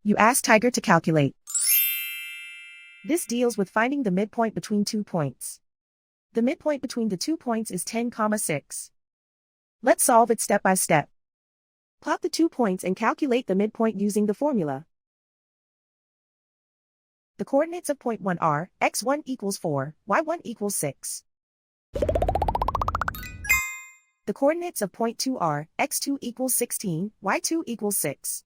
You ask Tiger to calculate. This deals with finding the midpoint between 2 points. The midpoint between the 2 points is 10,6. Let's solve it step by step. Plot the 2 points and calculate the midpoint using the formula. The coordinates of point 1 are x1 equals 4, y1 equals 6. The coordinates of point 2 are x2 equals 16, y2 equals 6.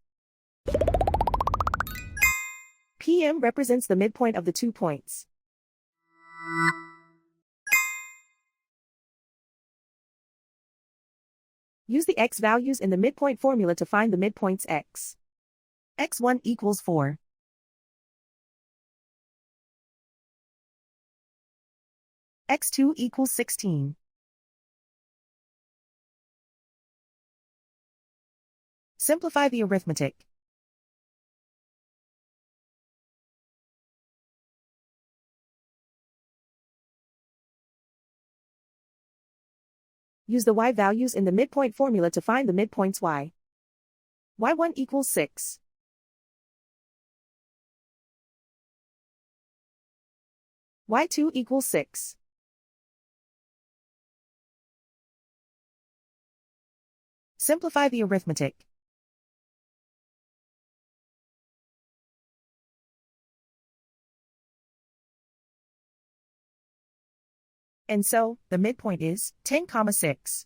PM represents the midpoint of the 2 points. Use the x values in the midpoint formula to find the midpoints x. x1 equals 4. x2 equals 16. Simplify the arithmetic. Use the y values in the midpoint formula to find the midpoints y. y1 equals 6. y2 equals 6. Simplify the arithmetic. And so, the midpoint is 10,6.